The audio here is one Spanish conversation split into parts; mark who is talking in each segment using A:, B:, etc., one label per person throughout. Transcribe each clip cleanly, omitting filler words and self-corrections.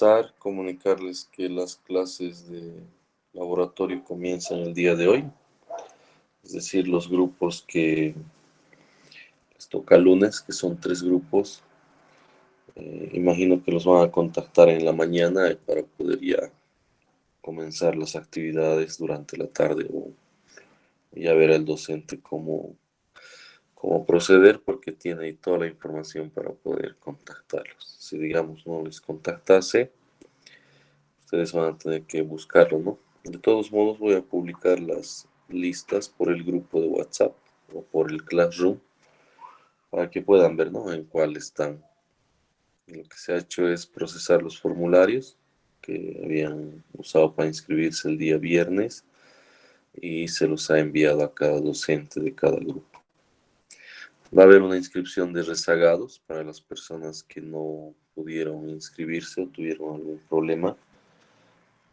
A: comenzar, comunicarles que las clases de laboratorio comienzan el día de hoy. Es decir, los grupos que les toca lunes, que son 3 grupos, imagino que los van a contactar en la mañana para poder ya comenzar las actividades durante la tarde o ya ver al docente cómo proceder, porque tiene ahí toda la información para poder contactarlos. Si digamos no les contactase, ustedes van a tener que buscarlo, ¿no? De todos modos voy a publicar las listas por el grupo de WhatsApp o por el Classroom para que puedan ver, ¿no? En cuál están. Lo que se ha hecho es procesar los formularios que habían usado para inscribirse el día viernes y se los ha enviado a cada docente de cada grupo. Va a haber una inscripción de rezagados para las personas que no pudieron inscribirse o tuvieron algún problema.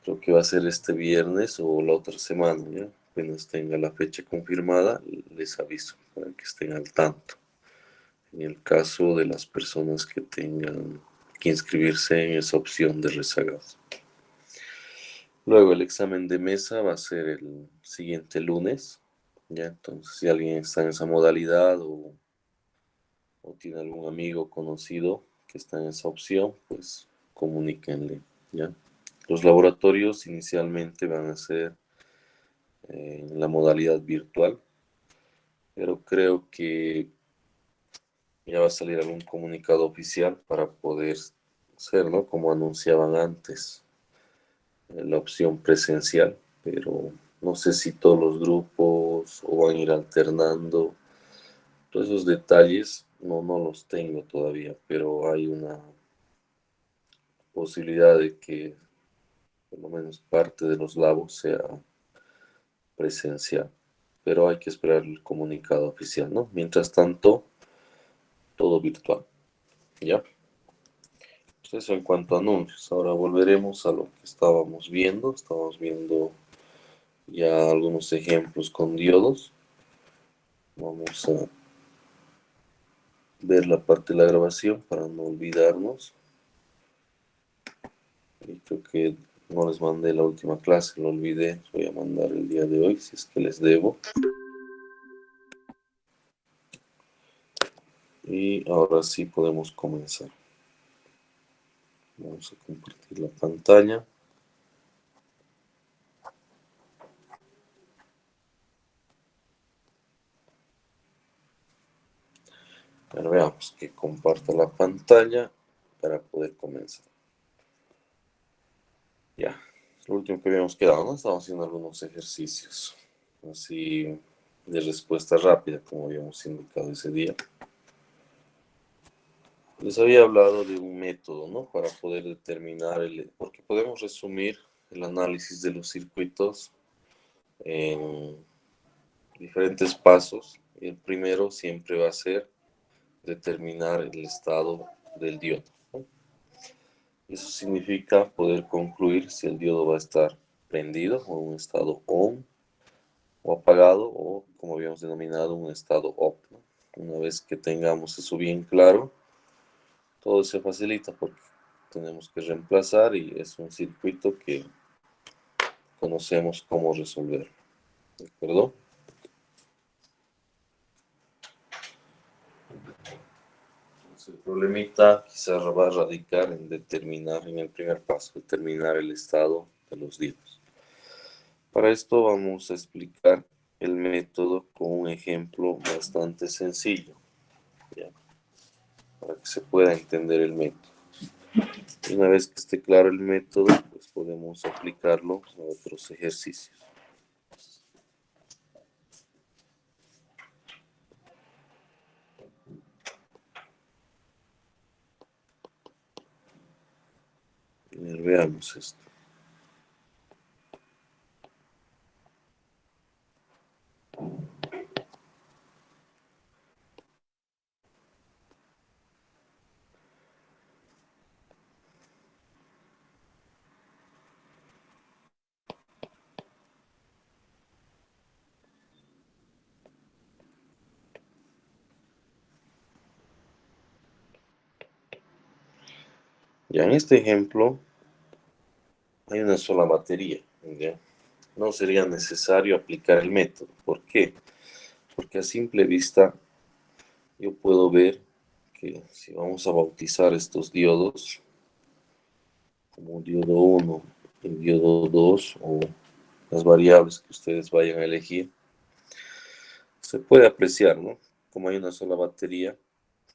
A: Creo que va a ser este viernes o la otra semana, ¿ya? Apenas tenga la fecha confirmada, les aviso para que estén al tanto. En el caso de las personas que tengan que inscribirse en esa opción de rezagados. Luego el examen de mesa va a ser el siguiente lunes, ¿ya? Entonces, si alguien está en esa modalidad o tiene algún amigo conocido que está en esa opción, pues comuníquenle, ¿ya? Los laboratorios inicialmente van a ser en la modalidad virtual, pero creo que ya va a salir algún comunicado oficial para poder ser, ¿no? Como anunciaban antes, la opción presencial, pero no sé si todos los grupos o van a ir alternando. Todos esos detalles no los tengo todavía, pero hay una posibilidad de que por lo menos parte de los labos sea presencial, pero hay que esperar el comunicado oficial, ¿no? Mientras tanto, todo virtual, ¿ya? Pues eso en cuanto a anuncios. Ahora volveremos a lo que estábamos viendo. Estábamos viendo ya algunos ejemplos con diodos. Vamos a ver la parte de la grabación para no olvidarnos. Y creo que no les mandé la última clase, lo olvidé. Les voy a mandar el día de hoy, si es que les debo. Y ahora sí podemos comenzar. Vamos a compartir la pantalla. Pero veamos que comparta la pantalla para poder comenzar. Ya, lo último que habíamos quedado, ¿no? Estamos haciendo algunos ejercicios así de respuesta rápida, como habíamos indicado ese día. Les había hablado de un método, ¿no? Para poder determinar porque podemos resumir el análisis de los circuitos en diferentes pasos. Y el primero siempre va a ser determinar el estado del diodo, ¿no? Eso significa poder concluir si el diodo va a estar prendido o en un estado on o apagado o, como habíamos denominado, un estado off, ¿no? Una vez que tengamos eso bien claro, todo se facilita porque tenemos que reemplazar y es un circuito que conocemos cómo resolver. ¿De acuerdo? Entonces, el problemita quizás va a radicar en determinar, en el primer paso, determinar el estado de los diodos. Para esto vamos a explicar el método con un ejemplo bastante sencillo, ¿ya? Para que se pueda entender el método. Y una vez que esté claro el método, pues podemos aplicarlo a otros ejercicios. Veamos esto. Ya en este ejemplo hay una sola batería, ¿ya? No sería necesario aplicar el método. ¿Por qué? Porque a simple vista yo puedo ver que si vamos a bautizar estos diodos como diodo 1 y diodo 2 o las variables que ustedes vayan a elegir, se puede apreciar, ¿no? Como hay una sola batería,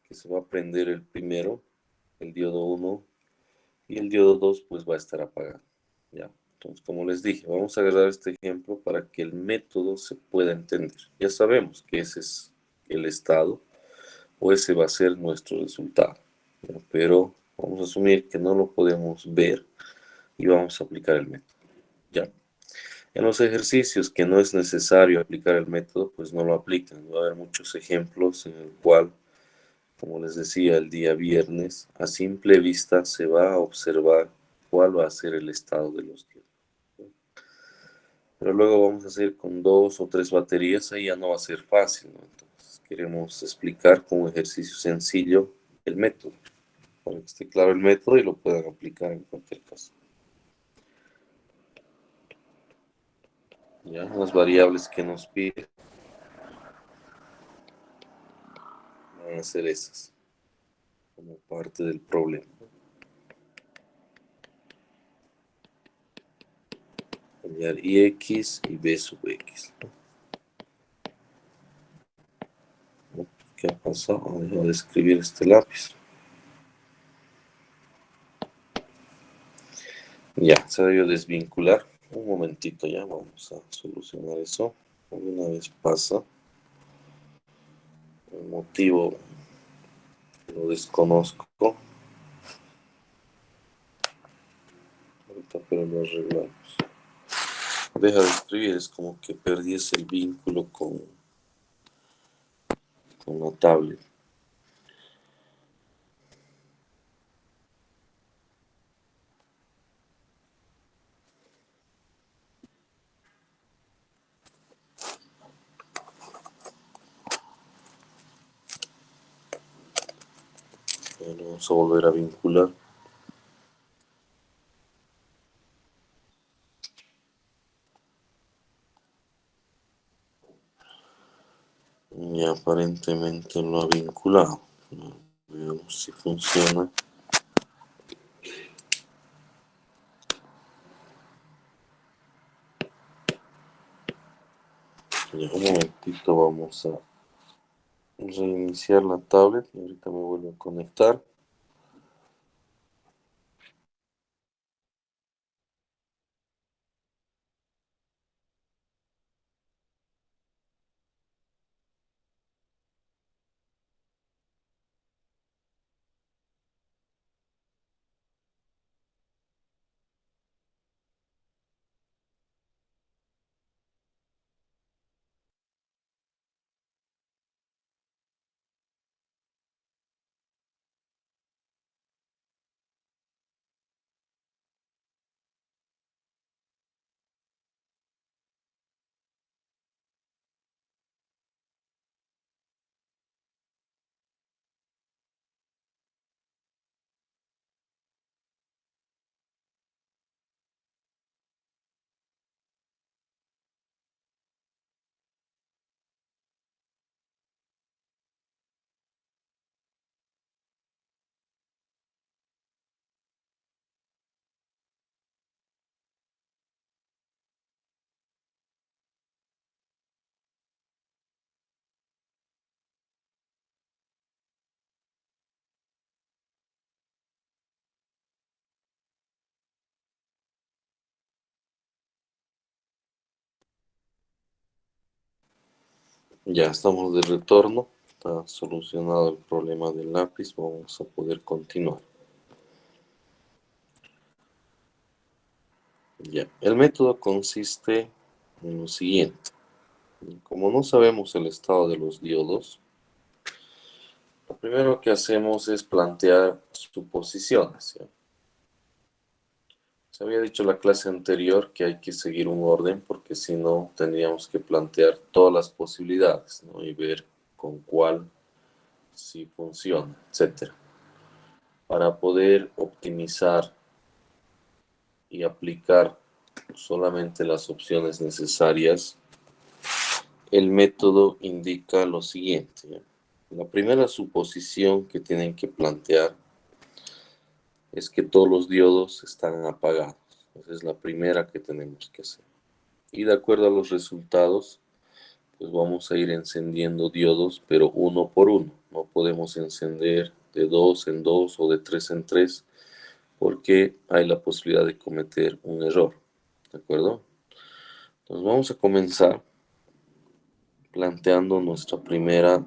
A: que se va a prender el primero, el diodo 1, y el diodo 2 pues va a estar apagado, ¿ya? Entonces, como les dije, vamos a agarrar este ejemplo para que el método se pueda entender. Ya sabemos que ese es el estado, o ese va a ser nuestro resultado, ¿ya? Pero vamos a asumir que no lo podemos ver y vamos a aplicar el método, ¿ya? En los ejercicios que no es necesario aplicar el método, pues no lo aplican. Va a haber muchos ejemplos en el cual, como les decía el día viernes, a simple vista se va a observar cuál va a ser el estado de los diodos. Pero luego vamos a hacer con 2 o 3 baterías, ahí ya no va a ser fácil, ¿no? Entonces queremos explicar con un ejercicio sencillo el método, para que esté claro el método y lo puedan aplicar en cualquier caso. Ya, las variables que nos pide van a ser esas, como parte del problema. Cambiar ix y b sub x. ¿Qué ha pasado? Dejo de escribir este lápiz. Ya, se debió desvincular. Un momentito ya, vamos a solucionar eso. Una vez pasa. El motivo lo desconozco. Ahorita, pero lo arreglamos. Deja de escribir, es como que perdiese el vínculo con la tablet. Bueno, vamos a volver a vincular. Y aparentemente lo ha vinculado. Veamos si funciona. Ya, un momentito, vamos a reiniciar la tablet y ahorita me vuelvo a conectar. Ya estamos de retorno. Está solucionado el problema del lápiz. Vamos a poder continuar. Ya, el método consiste en lo siguiente. Como no sabemos el estado de los diodos, lo primero que hacemos es plantear suposiciones, ¿ya? Se había dicho en la clase anterior que hay que seguir un orden porque si no tendríamos que plantear todas las posibilidades, ¿no? Y ver con cuál sí funciona, etcétera. Para poder optimizar y aplicar solamente las opciones necesarias, el método indica lo siguiente, ¿ya? La primera suposición que tienen que plantear es que todos los diodos están apagados. Esa es la primera que tenemos que hacer. Y de acuerdo a los resultados, pues vamos a ir encendiendo diodos, pero uno por uno. No podemos encender de 2 en 2 o de 3 en 3, porque hay la posibilidad de cometer un error. ¿De acuerdo? Entonces vamos a comenzar planteando nuestra primera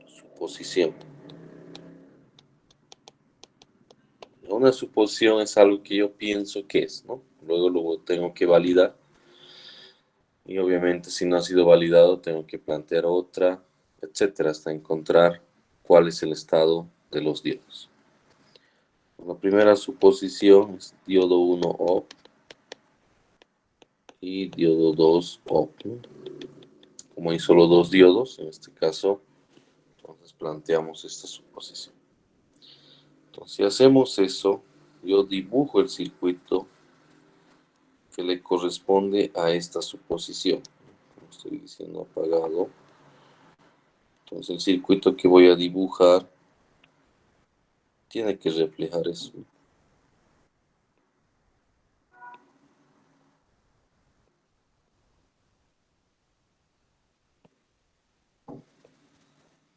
A: suposición. Una suposición es algo que yo pienso que es, ¿no? Luego lo tengo que validar. Y obviamente si no ha sido validado, tengo que plantear otra, etcétera, hasta encontrar cuál es el estado de los diodos. La primera suposición es diodo 1 OP y diodo 2 OP, ¿no? Como hay solo dos diodos, en este caso, entonces planteamos esta suposición. Entonces, si hacemos eso, yo dibujo el circuito que le corresponde a esta suposición. Como estoy diciendo, apagado. Entonces, el circuito que voy a dibujar tiene que reflejar eso.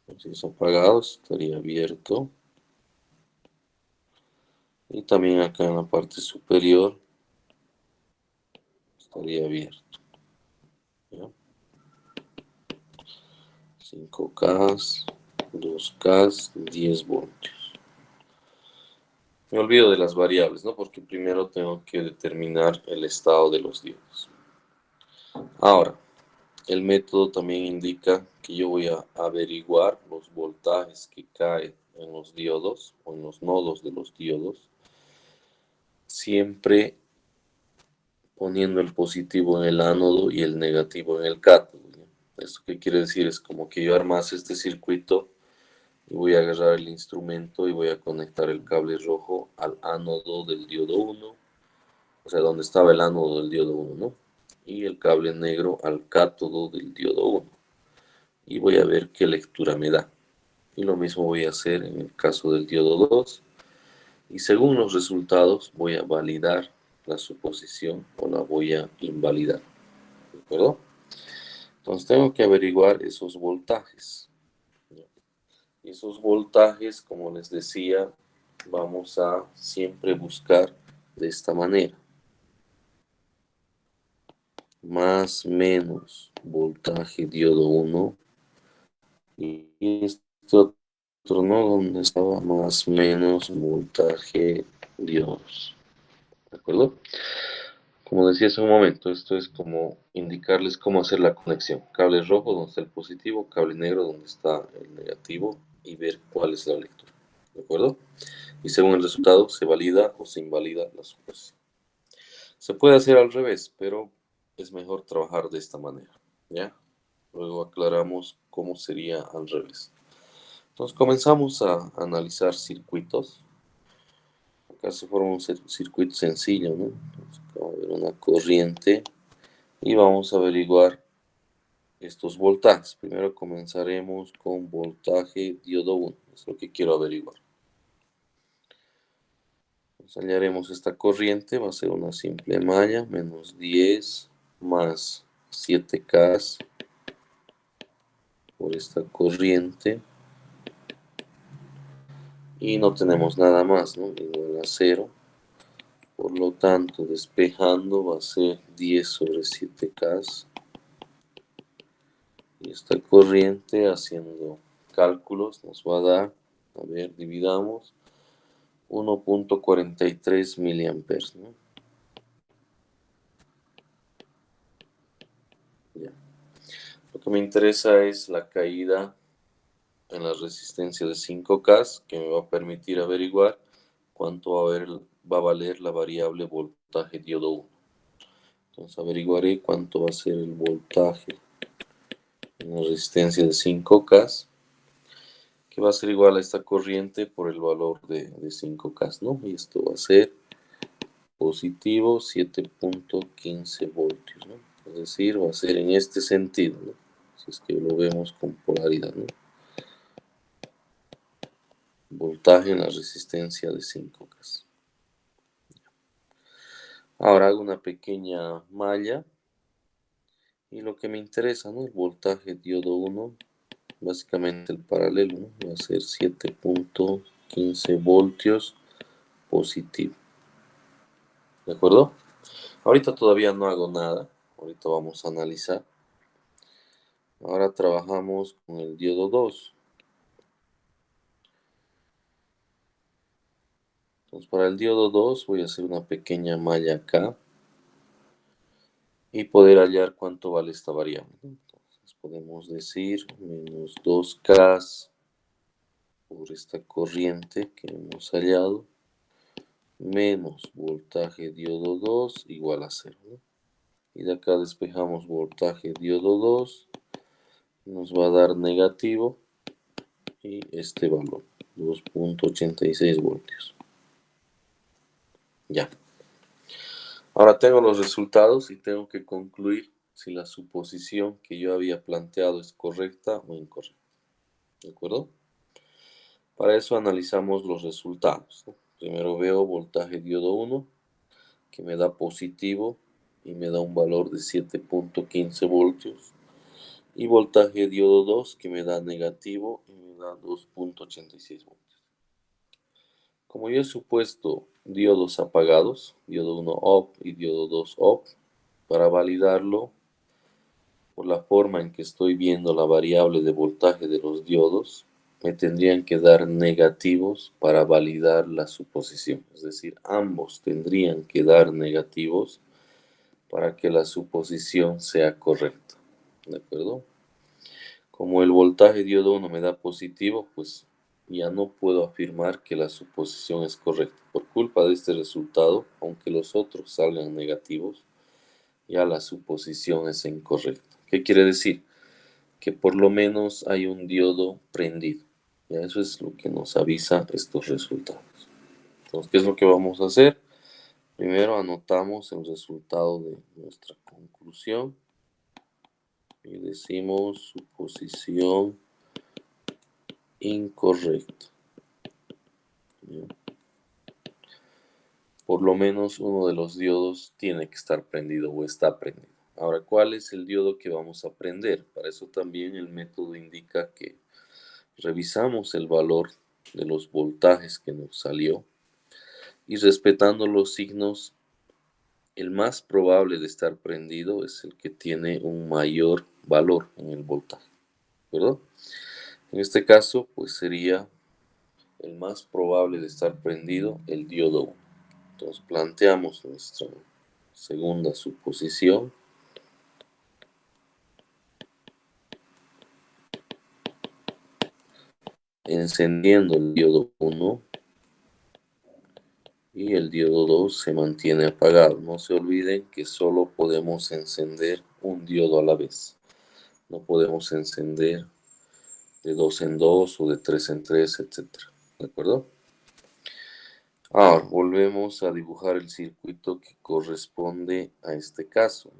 A: Entonces, apagado estaría abierto. Y también acá en la parte superior estaría abierto. ¿Ya? 5K, 2K, 10 voltios. Me olvido de las variables, ¿no? Porque primero tengo que determinar el estado de los diodos. Ahora, el método también indica que yo voy a averiguar los voltajes que caen en los diodos o en los nodos de los diodos, siempre poniendo el positivo en el ánodo y el negativo en el cátodo. ¿Esto qué quiere decir? Es como que yo armase este circuito y voy a agarrar el instrumento y voy a conectar el cable rojo al ánodo del diodo 1, o sea, donde estaba el ánodo del diodo 1, ¿no? Y el cable negro al cátodo del diodo 1. Y voy a ver qué lectura me da. Y lo mismo voy a hacer en el caso del diodo 2. Y según los resultados voy a validar la suposición o la voy a invalidar. ¿De acuerdo? Entonces tengo que averiguar esos voltajes. Y esos voltajes, como les decía, vamos a siempre buscar de esta manera. Más menos voltaje diodo 1. Y este otro nodo donde estaba más menos voltaje diodo 2. ¿De acuerdo? Como decía hace un momento, esto es como indicarles cómo hacer la conexión. Cable rojo donde está el positivo, cable negro donde está el negativo y ver cuál es la lectura. ¿De acuerdo? Y según el resultado se valida o se invalida la suposición. Se puede hacer al revés, pero es mejor trabajar de esta manera. ¿Ya? Luego aclaramos cómo sería al revés. Entonces comenzamos a analizar circuitos. Acá se forma un circuito sencillo, ¿no? Entonces, vamos a ver una corriente y vamos a averiguar estos voltajes. Primero comenzaremos con voltaje diodo 1, es lo que quiero averiguar. Hallaremos esta corriente, va a ser una simple malla, menos 10 más 7K por esta corriente. Y no tenemos nada más, ¿no? Igual a 0. Por lo tanto, despejando va a ser 10 sobre 7K. Y esta corriente, haciendo cálculos, nos va a dar, a ver, dividamos, 1.43 miliamperes, ¿no? Ya. Lo que me interesa es la caída en la resistencia de 5K, que me va a permitir averiguar cuánto va a valer la variable voltaje diodo 1. Entonces averiguaré cuánto va a ser el voltaje en la resistencia de 5K, que va a ser igual a esta corriente por el valor de 5K, ¿no? Y esto va a ser positivo 7.15 voltios, ¿no? Es decir, va a ser en este sentido, ¿no? Si es que lo vemos con polaridad, ¿no? Voltaje en la resistencia de 5K. Ahora hago una pequeña malla y lo que me interesa, ¿no? El voltaje diodo 1, básicamente el paralelo, ¿no? Va a ser 7.15 voltios positivo. ¿De acuerdo? Ahorita todavía no hago nada. Ahorita vamos a analizar. Ahora trabajamos con el diodo 2. Entonces para el diodo 2 voy a hacer una pequeña malla acá y poder hallar cuánto vale esta variable, ¿no? Entonces podemos decir menos 2K por esta corriente que hemos hallado menos voltaje diodo 2 igual a 0, ¿no? Y de acá despejamos voltaje diodo 2, nos va a dar negativo y este valor, 2.86 voltios. Ya. Ahora tengo los resultados y tengo que concluir si la suposición que yo había planteado es correcta o incorrecta. ¿De acuerdo? Para eso analizamos los resultados, ¿no? Primero veo voltaje diodo 1, que me da positivo y me da un valor de 7.15 voltios. Y voltaje diodo 2, que me da negativo y me da 2.86 voltios. Como yo he supuesto diodos apagados, diodo 1 off y diodo 2 off, para validarlo, por la forma en que estoy viendo la variable de voltaje de los diodos, me tendrían que dar negativos para validar la suposición. Es decir, ambos tendrían que dar negativos para que la suposición sea correcta. ¿De acuerdo? Como el voltaje diodo 1 me da positivo, pues ya no puedo afirmar que la suposición es correcta. Por culpa de este resultado, aunque los otros salgan negativos, ya la suposición es incorrecta. ¿Qué quiere decir? Que por lo menos hay un diodo prendido. Ya eso es lo que nos avisa estos resultados. Entonces, ¿qué es lo que vamos a hacer? Primero anotamos el resultado de nuestra conclusión y decimos suposición incorrecta. ¿Ya? Por lo menos uno de los diodos tiene que estar prendido o está prendido. Ahora, ¿cuál es el diodo que vamos a prender? Para eso también el método indica que revisamos el valor de los voltajes que nos salió y respetando los signos, el más probable de estar prendido es el que tiene un mayor valor en el voltaje, ¿verdad? En este caso, pues sería el más probable de estar prendido el diodo 1. Entonces planteamos nuestra segunda suposición. Encendiendo el diodo 1 y el diodo 2 se mantiene apagado. No se olviden que solo podemos encender un diodo a la vez. No podemos encender de 2 en 2 o de 3 en 3, etc. ¿De acuerdo? Ahora volvemos a dibujar el circuito que corresponde a este caso.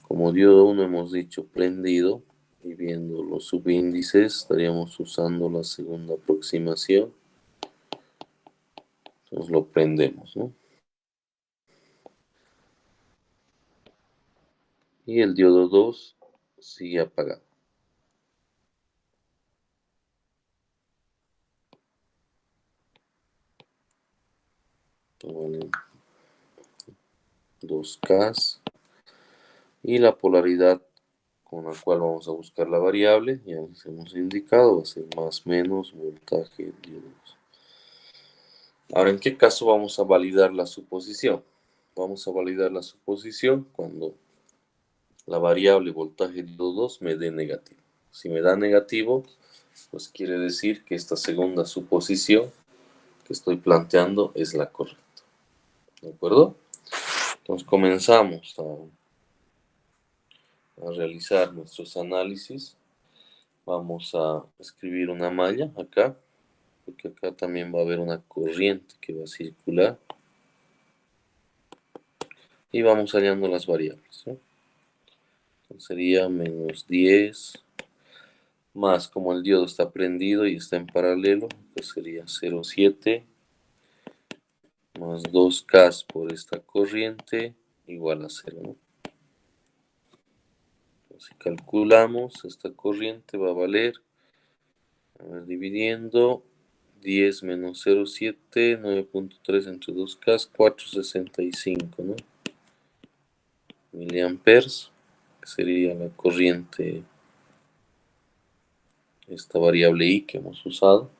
A: Como diodo 1 hemos dicho prendido, y viendo los subíndices estaríamos usando la segunda aproximación. Entonces lo prendemos, ¿no? Y el diodo 2 sigue apagado. Valen 2K. Y la polaridad con la cual vamos a buscar la variable, ya les hemos indicado, va a ser más menos voltaje diodo 2. Ahora, ¿en qué caso vamos a validar la suposición? Vamos a validar la suposición cuando la variable voltaje diodo 2 me dé negativo. Si me da negativo, pues quiere decir que esta segunda suposición que estoy planteando es la correcta. ¿De acuerdo? Entonces comenzamos a a realizar nuestros análisis, vamos a escribir una malla acá, porque acá también va a haber una corriente que va a circular. Y vamos hallando las variables, ¿sí? Entonces sería menos 10, más como el diodo está prendido y está en paralelo, pues sería 0,7 más 2K por esta corriente igual a 0, ¿no? Si calculamos, esta corriente va a valer, a ver, dividiendo 10 menos 0,7, 9,3 entre 2K, 4,65, ¿no? Miliamperes, que sería la corriente, esta variable I que hemos usado.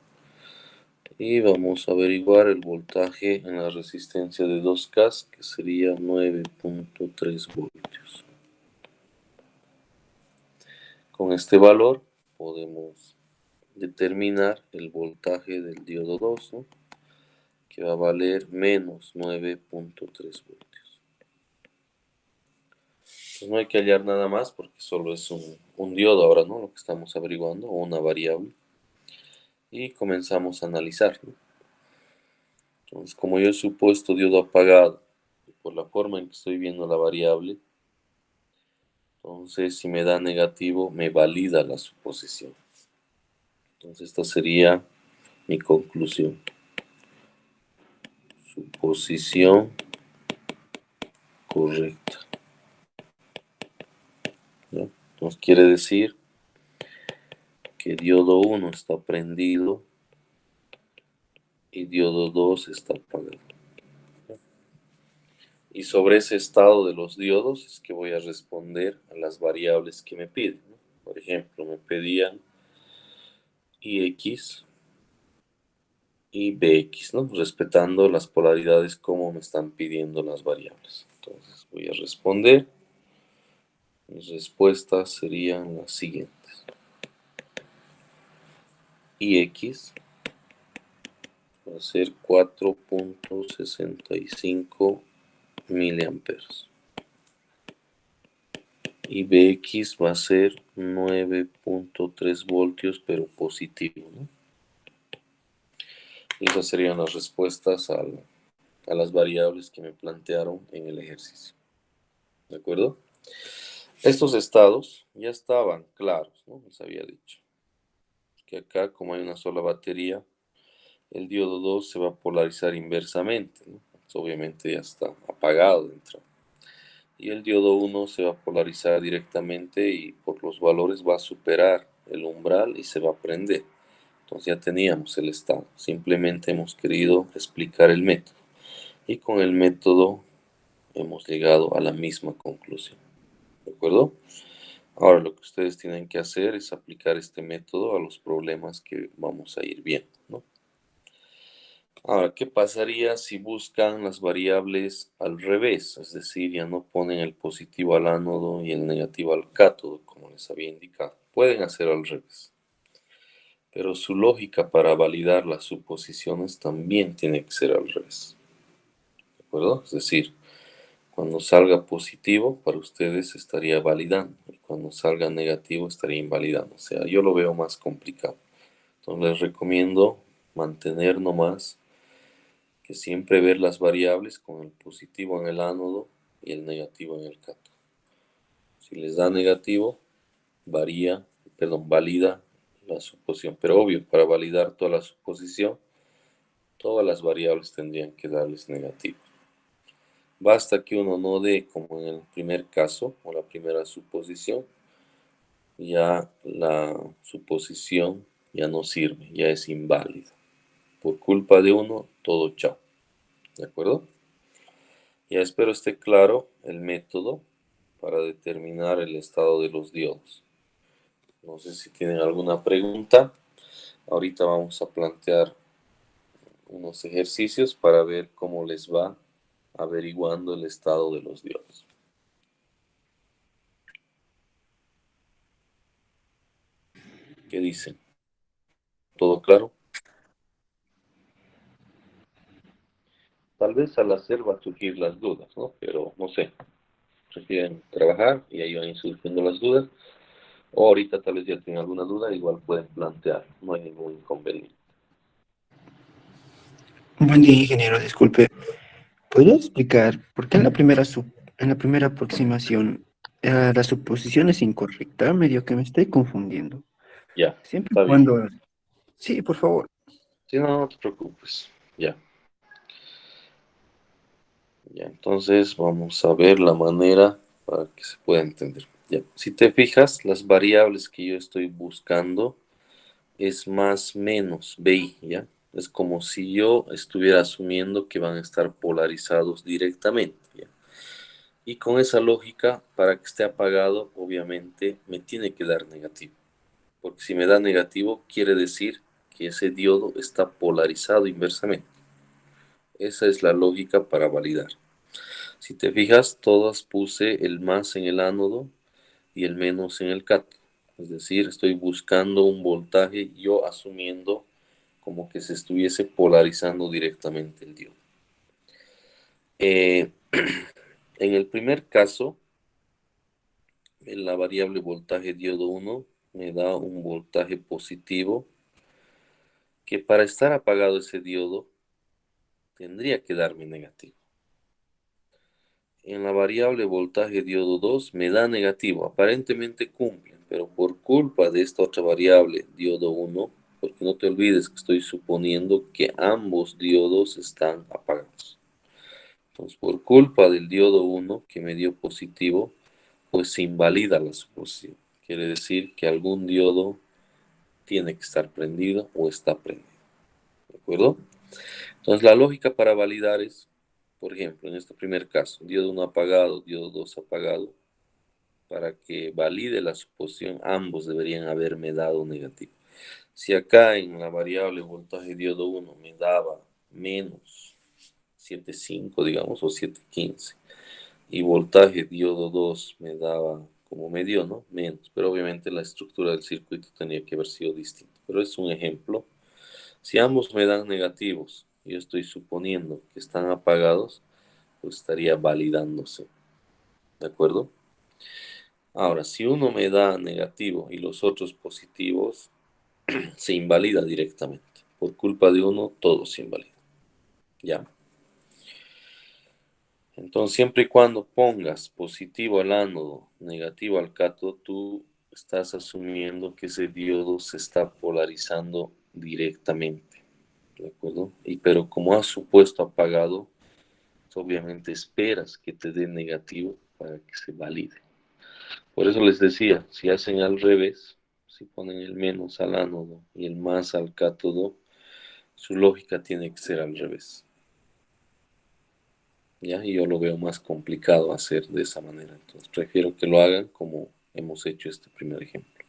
A: Y vamos a averiguar el voltaje en la resistencia de 2K, que sería 9,3 voltios. Con este valor podemos determinar el voltaje del diodo 2, ¿no? Que va a valer menos 9,3 voltios. Pues no hay que hallar nada más porque solo es un diodo ahora, ¿no? Lo que estamos averiguando, o una variable. Y comenzamos a analizar, ¿no? Entonces, como yo he supuesto diodo apagado, y por la forma en que estoy viendo la variable, entonces si me da negativo, me valida la suposición. Entonces, esta sería mi conclusión. Suposición correcta, ¿ya? Entonces quiere decir que diodo 1 está prendido y diodo 2 está apagado. Y sobre ese estado de los diodos es que voy a responder a las variables que me piden, ¿no? Por ejemplo, me pedían IX y BX, ¿no? Respetando las polaridades como me están pidiendo las variables. Entonces voy a responder. Mis respuestas serían las siguientes. IX va a ser 4,65 miliamperes. Y Bx va a ser 9,3 voltios, pero positivo, ¿no? Y esas serían las respuestas a las variables que me plantearon en el ejercicio. ¿De acuerdo? Estos estados ya estaban claros, ¿no? Les había dicho. Que acá, como hay una sola batería, el diodo 2 se va a polarizar inversamente, ¿no? Entonces, obviamente ya está apagado dentro. Y el diodo 1 se va a polarizar directamente y por los valores va a superar el umbral y se va a prender. Entonces ya teníamos el estado. Simplemente hemos querido explicar el método. Y con el método hemos llegado a la misma conclusión. ¿De acuerdo? Ahora lo que ustedes tienen que hacer es aplicar este método a los problemas que vamos a ir viendo, ¿no? Ahora, ¿qué pasaría si buscan las variables al revés? Es decir, ya no ponen el positivo al ánodo y el negativo al cátodo, como les había indicado. Pueden hacerlo al revés. Pero su lógica para validar las suposiciones también tiene que ser al revés. ¿De acuerdo? Es decir, cuando salga positivo, para ustedes estaría validando. Y cuando salga negativo, estaría invalidando. O sea, yo lo veo más complicado. Entonces les recomiendo mantener nomás que siempre ver las variables con el positivo en el ánodo y el negativo en el cátodo. Si les da negativo, valida la suposición. Pero obvio, para validar toda la suposición, todas las variables tendrían que darles negativo. Basta que uno no dé, como en el primer caso, o la primera suposición, ya la suposición ya no sirve, ya es inválida. Por culpa de uno, todo chao. ¿De acuerdo? Ya espero esté claro el método para determinar el estado de los diodos. No sé si tienen alguna pregunta. Ahorita vamos a plantear unos ejercicios para ver cómo les va averiguando el estado de los diodos. ¿Qué dicen? ¿Todo claro? Tal vez al hacer va a surgir las dudas, ¿no? Pero no sé. prefieren trabajar y ahí van surgiendo las dudas. O ahorita tal vez ya tienen alguna duda, igual pueden plantear, no hay ningún inconveniente.
B: Buen día, ingeniero. Disculpe, ¿podría explicar por qué en la primera aproximación la suposición es incorrecta? Medio que me estoy confundiendo.
A: Ya,
B: Siempre y
A: está bien.
B: cuando... Sí, por favor.
A: Sí, no, no te preocupes. Ya, ya. Entonces vamos a ver la manera para que se pueda entender. Ya, si te fijas, las variables que yo estoy buscando es más menos BI, ¿ya? Es como si yo estuviera asumiendo que van a estar polarizados directamente, ¿ya? Y con esa lógica, para que esté apagado, obviamente me tiene que dar negativo. Porque si me da negativo, quiere decir que ese diodo está polarizado inversamente. Esa es la lógica para validar. Si te fijas, todas puse el más en el ánodo y el menos en el cátodo. Es decir, estoy buscando un voltaje yo asumiendo como que se estuviese polarizando directamente el diodo. Eh, en el primer caso, en la variable voltaje diodo 1 me da un voltaje positivo que para estar apagado ese diodo tendría que darme negativo. En la variable voltaje diodo 2 me da negativo, aparentemente cumplen, pero por culpa de esta otra variable diodo 1, porque no te olvides que estoy suponiendo que ambos diodos están apagados. Entonces, por culpa del diodo 1 que me dio positivo, pues se invalida la suposición. Quiere decir que algún diodo tiene que estar prendido o está prendido. ¿De acuerdo? Entonces, la lógica para validar es, por ejemplo, en este primer caso, diodo 1 apagado, diodo 2 apagado. Para que valide la suposición, ambos deberían haberme dado negativo. Si acá en la variable voltaje diodo 1 me daba menos 7,5, digamos, o 7,15, y voltaje diodo 2 me daba como medio, ¿no? Menos, pero obviamente la estructura del circuito tenía que haber sido distinta. Pero es un ejemplo. Si ambos me dan negativos, yo estoy suponiendo que están apagados, pues estaría validándose. ¿De acuerdo? Ahora, si uno me da negativo y los otros positivos, se invalida directamente. Por culpa de uno, todo se invalida. ¿Ya? Entonces, siempre y cuando pongas positivo al ánodo, negativo al cátodo, tú estás asumiendo que ese diodo se está polarizando directamente. ¿De acuerdo? Pero como has supuesto apagado, obviamente esperas que te dé negativo para que se valide. Por eso les decía, si hacen al revés, si ponen el menos al ánodo y el más al cátodo, su lógica tiene que ser al revés. ¿Ya? Y yo lo veo más complicado hacer de esa manera. Entonces prefiero que lo hagan como hemos hecho este primer ejemplo.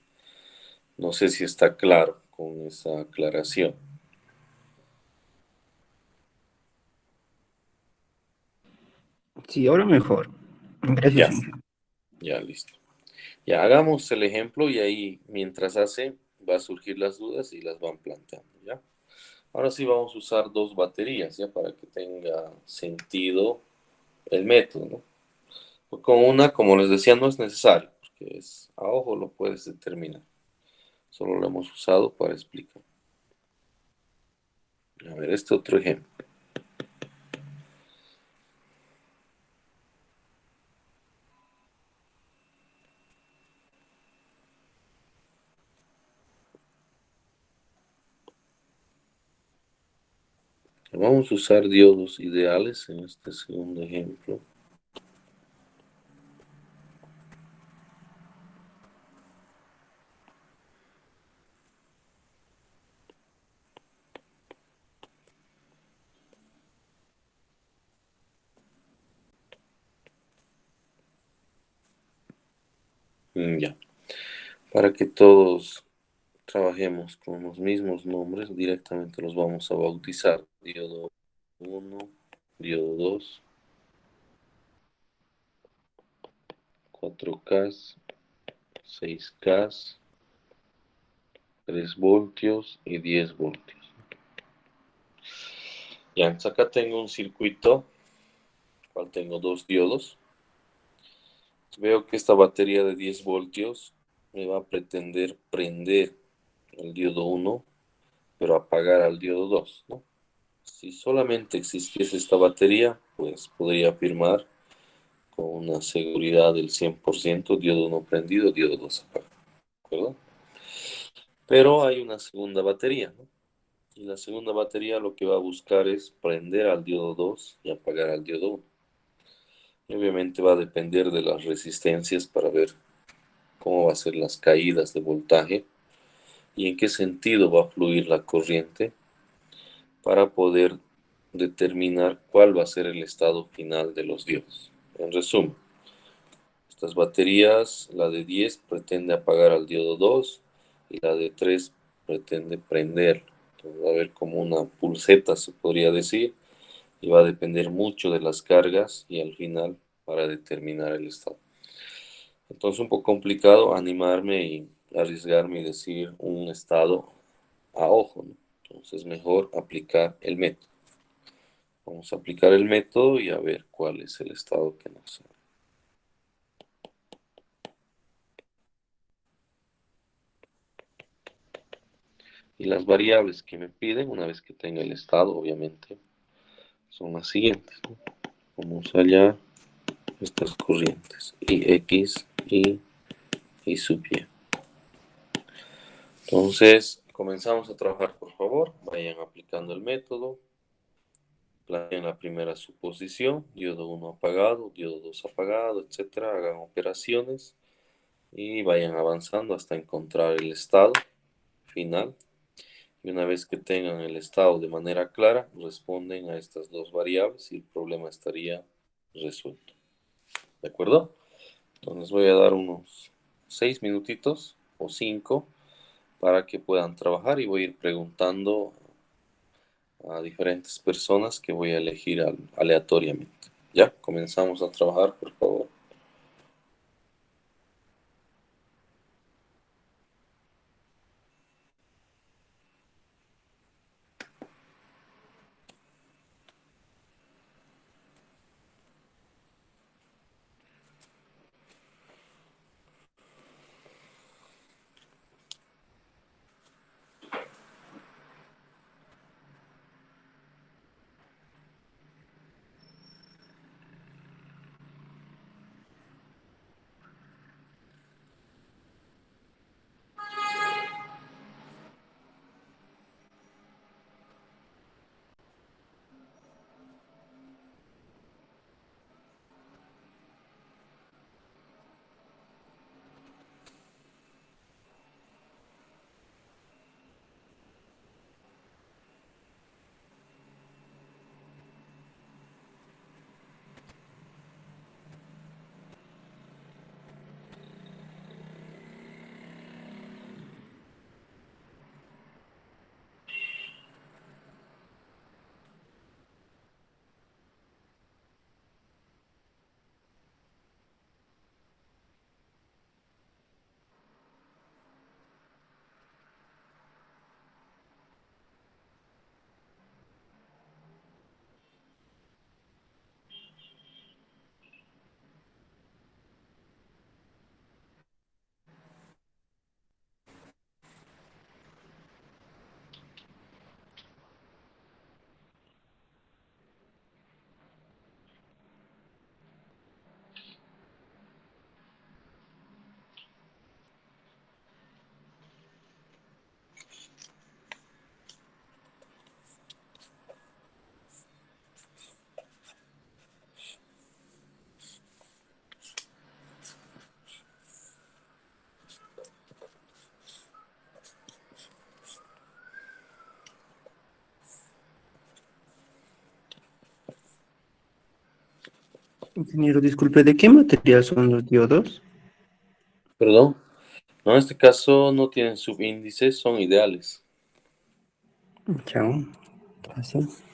A: No sé si está claro con esa aclaración.
B: Sí, ahora mejor. Gracias,
A: Ya,
B: ingeniero.
A: ya listo. Ya hagamos el ejemplo y ahí mientras hace va a surgir las dudas y las van planteando, ¿ya? Ahora sí vamos a usar dos baterías, ¿ya? Para que tenga sentido el método, ¿no? Pues con una, como les decía, no es necesario, porque a ojo lo puedes determinar. Solo lo hemos usado para explicar. A ver, este otro ejemplo. Vamos a usar diodos ideales en este segundo ejemplo. Ya. Para que todos trabajemos con los mismos nombres, directamente los vamos a bautizar. Diodo 1, diodo 2, 4K, 6K, 3 voltios y 10 voltios. Ya, entonces acá tengo un circuito, cual tengo dos diodos. Veo que esta batería de 10 voltios me va a pretender prender el diodo 1, pero apagar al diodo 2, ¿no? Si solamente existiese esta batería, pues podría afirmar con una seguridad del 100%, diodo 1 prendido, diodo 2 apagado, ¿de acuerdo? Pero hay una segunda batería, ¿no? Y la segunda batería lo que va a buscar es prender al diodo 2 y apagar al diodo 1. Y obviamente va a depender de las resistencias para ver cómo va a ser las caídas de voltaje y en qué sentido va a fluir la corriente para poder determinar cuál va a ser el estado final de los diodos. En resumen, estas baterías, la de 10 pretende apagar al diodo 2 y la de 3 pretende prender. Entonces va a haber como una pulseta, se podría decir, y va a depender mucho de las cargas y al final para determinar el estado. Entonces un poco complicado animarme y arriesgarme y decir un estado a ojo, ¿no? Entonces es mejor aplicar el método. Vamos a aplicar el método y a ver cuál es el estado que nos da. Y las variables que me piden, una vez que tenga el estado, obviamente, son las siguientes, ¿no? Vamos allá, estas corrientes, y X y sub Y. Entonces, comenzamos a trabajar, por favor. Vayan aplicando el método. Planeen la primera suposición, diodo 1 apagado, diodo 2 apagado, etcétera. Hagan operaciones y vayan avanzando hasta encontrar el estado final. Y una vez que tengan el estado de manera clara, responden a estas dos variables y el problema estaría resuelto. ¿De acuerdo? Entonces voy a dar unos 6 minutitos o 5 para que puedan trabajar y voy a ir preguntando a diferentes personas que voy a elegir aleatoriamente. Ya, comenzamos a trabajar, por favor.
B: Ingeniero, disculpe, ¿de qué material son los diodos?
A: Perdón. No, en este caso no tienen subíndices, son ideales.
B: Chao. Gracias.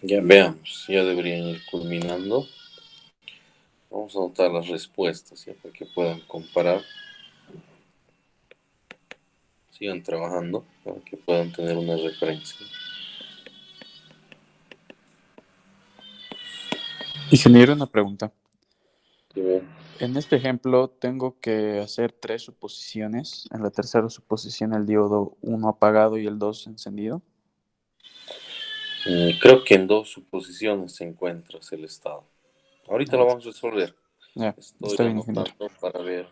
A: Ya veamos, ya deberían ir culminando. Vamos a anotar las respuestas, ya para que puedan comparar. Sigan trabajando para que puedan tener una referencia.
C: Ingeniero, una pregunta.
A: Y vean,
C: En este ejemplo tengo que hacer 3 suposiciones. En la tercera suposición el diodo 1 apagado y el 2 encendido.
A: creo que en 2 suposiciones se encuentra el estado. Ahorita
C: Ah,
A: lo vamos a resolver.
C: ya,
A: Estoy
C: está bien, ingeniero.
A: anotando para ver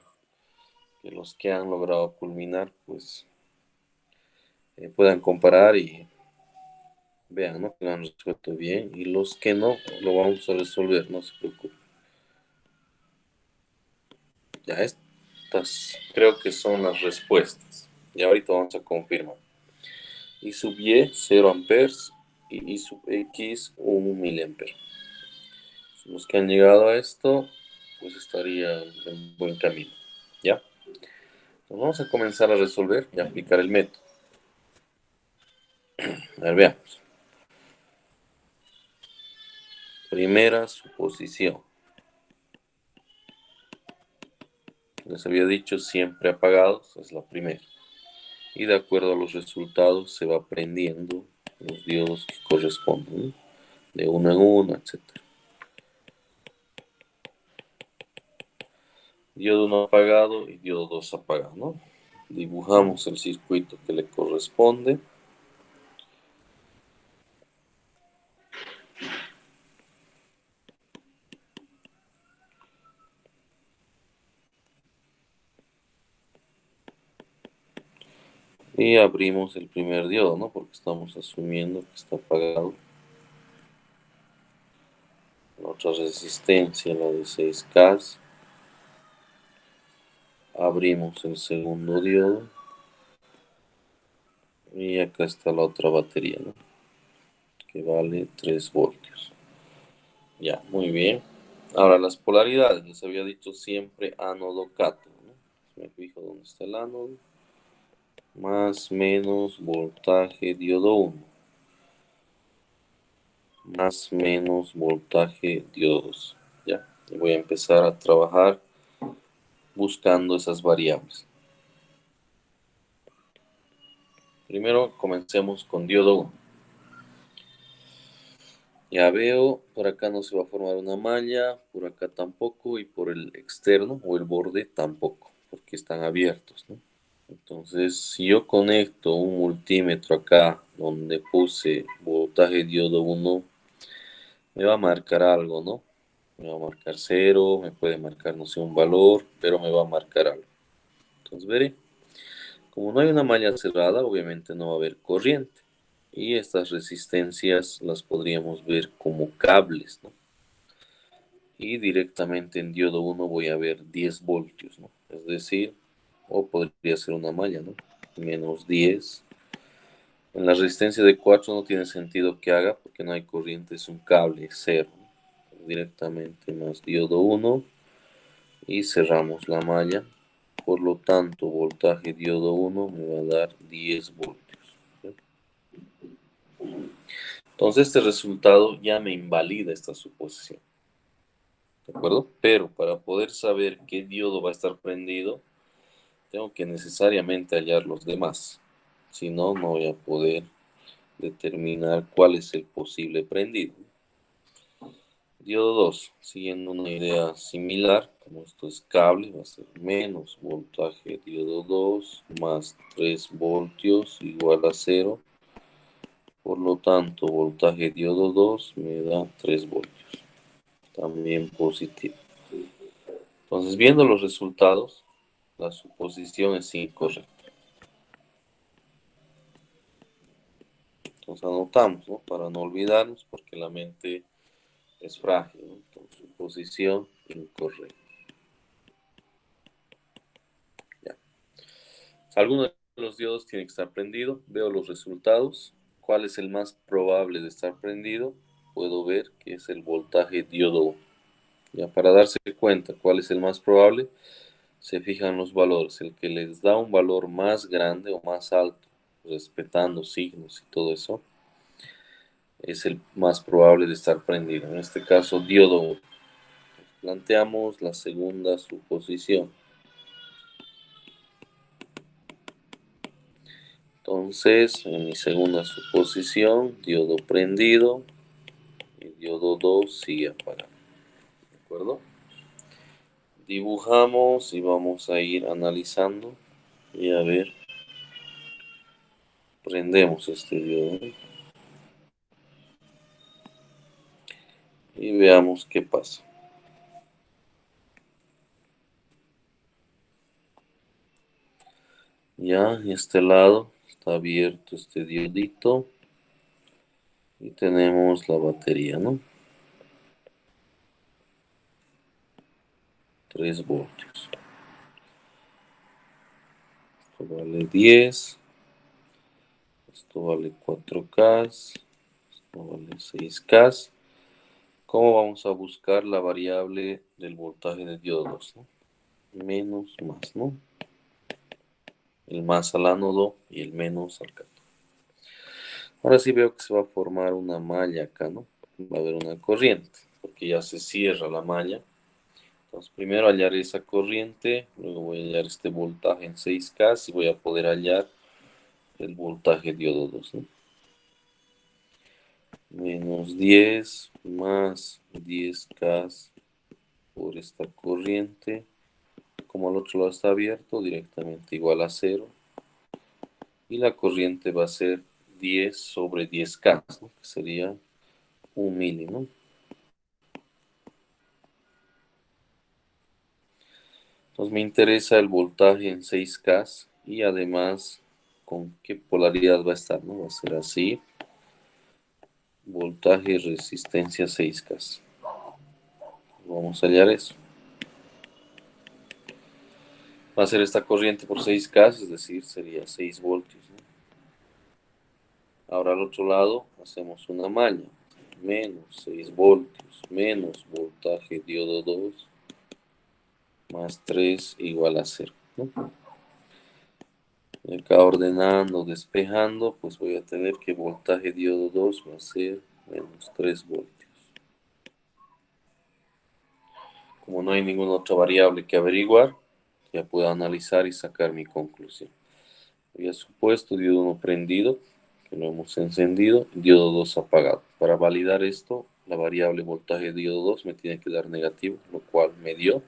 A: que los que han logrado culminar, pues puedan comparar y vean, ¿no? Que lo han resuelto bien. Y los que no, lo vamos a resolver, no se preocupen. Ya estas creo que son las respuestas. Y ahorita vamos a confirmar. I sub Y, 0 amperes. Y I sub X, 1 miliampere. Los que han llegado a esto, pues estarían en buen camino. ¿Ya? Entonces vamos a comenzar a resolver y a aplicar el método. A ver, veamos. Primera suposición. Les había dicho siempre apagados, es la primera. Y de acuerdo a los resultados se va prendiendo los diodos que corresponden, ¿no? De uno en uno, etc. Diodo 1 apagado y diodo 2 apagado, ¿no? Dibujamos el circuito que le corresponde. Y abrimos el primer diodo, ¿no? Porque estamos asumiendo que está apagado. La otra resistencia, la de 6K. Abrimos el segundo diodo. Y acá está la otra batería, ¿no? Que vale 3 voltios. Ya, muy bien. Ahora las polaridades, les había dicho siempre ánodo cátodo, ¿no? Me fijo dónde está el ánodo. Más menos voltaje diodo 1. Más menos voltaje diodo 2. Ya, y voy a empezar a trabajar buscando esas variables. Primero comencemos con diodo 1. Ya veo, por acá no se va a formar una malla, por acá tampoco, y por el externo o el borde tampoco, porque están abiertos, ¿no? Entonces, si yo conecto un multímetro acá, donde puse voltaje diodo 1, me va a marcar algo, ¿no? Me va a marcar 0, me puede marcar, no sé, un valor, pero me va a marcar algo. Entonces, veré. Como no hay una malla cerrada, obviamente no va a haber corriente. Y estas resistencias las podríamos ver como cables, ¿no? Y directamente en diodo 1 voy a ver 10 voltios, ¿no? Es decir, o podría ser una malla, ¿no? Menos 10. En la resistencia de 4 no tiene sentido que haga porque no hay corriente, es un cable 0. Directamente más diodo 1 y cerramos la malla. Por lo tanto, voltaje diodo 1 me va a dar 10 voltios. Entonces este resultado ya me invalida esta suposición. ¿De acuerdo? Pero para poder saber qué diodo va a estar prendido, tengo que necesariamente hallar los demás. Si no, no voy a poder determinar cuál es el posible prendido. Diodo 2, siguiendo una idea similar, como esto es cable, va a ser menos voltaje diodo 2 más 3 voltios igual a 0. Por lo tanto, voltaje diodo 2 me da 3 voltios. También positivo. Entonces, viendo los resultados, la suposición es incorrecta. Entonces anotamos, ¿no? Para no olvidarnos, porque la mente es frágil, ¿no? Entonces, suposición incorrecta. Ya. Alguno de los diodos tiene que estar prendido. Veo los resultados. ¿Cuál es el más probable de estar prendido? Puedo ver que es el voltaje diodo 1. Ya, para darse cuenta cuál es el más probable, se fijan los valores. El que les da un valor más grande o más alto, respetando signos y todo eso, es el más probable de estar prendido. En este caso, diodo 1. Planteamos la segunda suposición. Entonces, en mi segunda suposición, diodo prendido y diodo 2 sigue apagado. ¿De acuerdo? Dibujamos y vamos a ir analizando y a ver. Prendemos este diodo y veamos qué pasa. Ya, en este lado está abierto este diodito y tenemos la batería, ¿no? 3 voltios. Esto vale 10. Esto vale 4K. Esto vale 6K. ¿Cómo vamos a buscar la variable del voltaje de diodo 2, ¿no? Menos más, ¿no? El más al ánodo y el menos al cátodo. Ahora sí veo que se va a formar una malla acá, ¿no? Va a haber una corriente, porque ya se cierra la malla. Entonces primero hallar esa corriente, luego voy a hallar este voltaje en 6K y voy a poder hallar el voltaje diodo 2, ¿no? Menos 10 más 10K por esta corriente. Como al otro lado está abierto, directamente igual a 0. Y la corriente va a ser 10 sobre 10K, ¿no? Que sería 1 mili, ¿no? Entonces me interesa el voltaje en 6K y además con qué polaridad va a estar, ¿no? Va a ser así. Voltaje y resistencia 6K. Vamos a hallar eso. Va a ser esta corriente por 6K, es decir, sería 6 voltios, ¿no? Ahora al otro lado hacemos una malla. Menos 6 voltios, menos voltaje diodo 2, más 3 igual a 0, ¿no? Y acá ordenando, despejando, pues voy a tener que voltaje diodo 2 va a ser menos 3 voltios. Como no hay ninguna otra variable que averiguar, ya puedo analizar y sacar mi conclusión. Había supuesto diodo 1 prendido, que lo hemos encendido, diodo 2 apagado. Para validar esto, la variable voltaje diodo 2 me tiene que dar negativo, lo cual me dio.